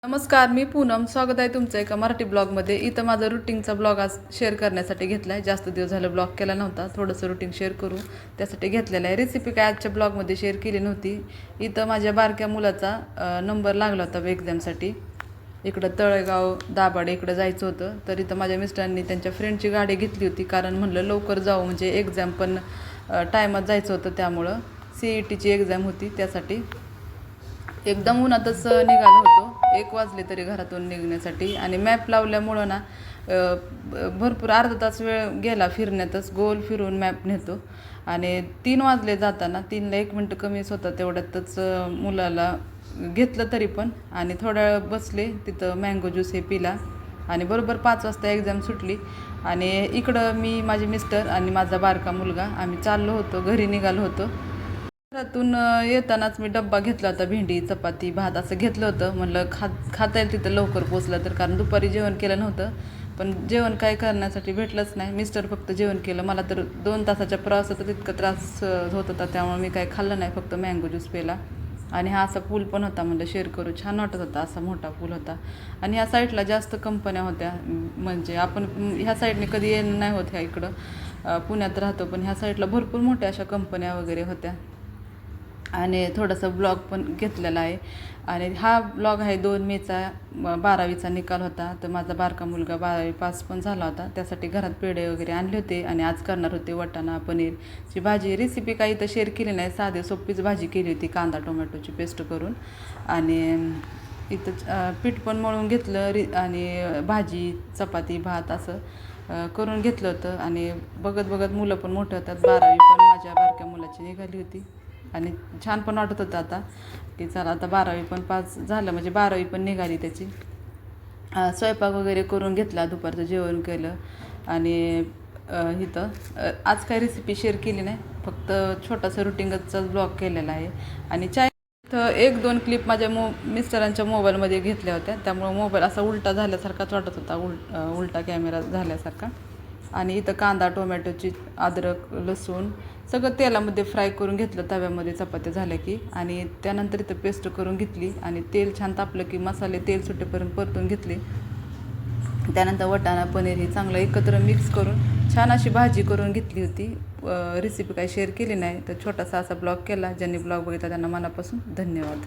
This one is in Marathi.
नमस्कार, मी पूनम. स्वागत आहे तुमचं एका मराठी ब्लॉगमध्ये. इथं माझा रुटीनचा ब्लॉग आज शेअर करण्यासाठी घेतला आहे. जास्त दिवस झालं ब्लॉग केला नव्हता, थोडंसं रुटीन शेअर करू त्यासाठी घेतलेलं आहे. रेसिपी काय आजच्या ब्लॉगमध्ये शेअर केली नव्हती. इथं माझ्या बारक्या मुलाचा नंबर लागला होता एक्झामसाठी. इकडं तळेगाव दाभाडे इकडं जायचं होतं, तर इथं माझ्या मिस्टरांनी त्यांच्या फ्रेंडची गाडी घेतली होती. कारण म्हणलं लवकर जाऊ, म्हणजे एक्झाम पण टायमात जायचं होतं, त्यामुळं CETची एक्झाम होती त्यासाठी. एकदम उन्हातच निघालो होतो. 1 वाजले तरी घरातून निघण्यासाठी. आणि मॅप लावल्यामुळं ना भरपूर अर्धा तास वेळ गेला फिरण्यातच. गोल फिरून मॅप नेतो. आणि 3 वाजले जाताना. 3ला 1 मिनटं कमीच होता, तेवढ्यातच मुलाला घेतलं तरी पण. आणि थोडा वेळ बसले तिथं, मँगो ज्यूस हे पिला. आणि बरोबर 5 वाजता एक्झाम सुटली. आणि इकडं मी, माझे मिस्टर आणि माझा बारका मुलगा आम्ही चाललो होतो, घरी निघालो होतो. घरातून येतानाच मी डब्बा घेतला होता, भेंडी चपाती भात असं घेतलं होतं. म्हणलं खाता येईल तिथं लवकर पोचलं तर, कारण दुपारी जेवण केलं नव्हतं. पण जेवण काय करण्यासाठी भेटलंच नाही. मिस्टर फक्त जेवण केलं. मला तर 2 तासाच्या प्रवासात इतका त्रास होत होता, त्यामुळे मी काय खाल्लं नाही, फक्त मँगो ज्यूस पिला. आणि हा असा पूल पण होता, म्हणलं शेअर करू, छान वाटत होता. असा मोठा पूल होता. आणि ह्या साईडला जास्त कंपन्या होत्या. म्हणजे आपण ह्या साईडने कधी येणं नाही होत ह्या इकडं, पुण्यात राहतो, पण ह्या साईडला भरपूर मोठ्या अशा कंपन्या वगैरे होत्या. आणि थोडासा ब्लॉग पण घेतलेला आहे. आणि हा ब्लॉग आहे 2 मेचा. 12वीचा निकाल होता, तर माझा बारका मुलगा 12वी पास पण झाला होता. त्यासाठी घरात पेढे वगैरे आणले होते. आणि आज करणार होते वाटाणा पनीरची भाजी. रेसिपी काही तर शेअर केली नाही, साधी सोपीच भाजी केली होती, कांदा टोमॅटोची पेस्ट करून. आणि इथं पीठ पण मळून घेतलं, आणि भाजी चपाती भात असं करून घेतलं होतं. आणि बघत बघत मुलं पण मोठे होतात. 12वी पण माझ्या बारक्या मुलाची निघाली होती. आणि छान पण वाटत होतं आता, की चला आता 12वी पण पास झालं, म्हणजे 12वी पण निघाली त्याची. स्वयंपाक वगैरे करून घेतला, दुपारचं जेवण केलं. आणि इथं आज काही रेसिपी शेअर केली नाही, फक्त छोटासा रुटीनचाच ब्लॉग केलेला आहे. आणि इथं 1-2 क्लिप माझ्या मिस्टरांच्या मोबाईलमध्ये घेतल्या होत्या, त्यामुळं मोबाईल असा उलटा झाल्यासारखाच वाटत होता, उलटा कॅमेरा झाल्यासारखा. आणि इथं कांदा टोमॅटोची, अद्रक लसूण सगळं तेलामध्ये फ्राय करून घेतलं तव्यामध्ये, चपात्या झाल्या की. आणि त्यानंतर इथं पेस्ट करून घेतली. आणि तेल छान तापलं की मसाले तेल सुटेपर्यंत परतून घेतले. त्यानंतर वाटाणा पनीर हे चांगलं एकत्र मिक्स करून छान अशी भाजी करून घेतली होती. रेसिपी काही शेअर केली नाही, तर छोटासा असा ब्लॉग केला. ज्यांनी ब्लॉग बघितला त्यांना मनापासून धन्यवाद.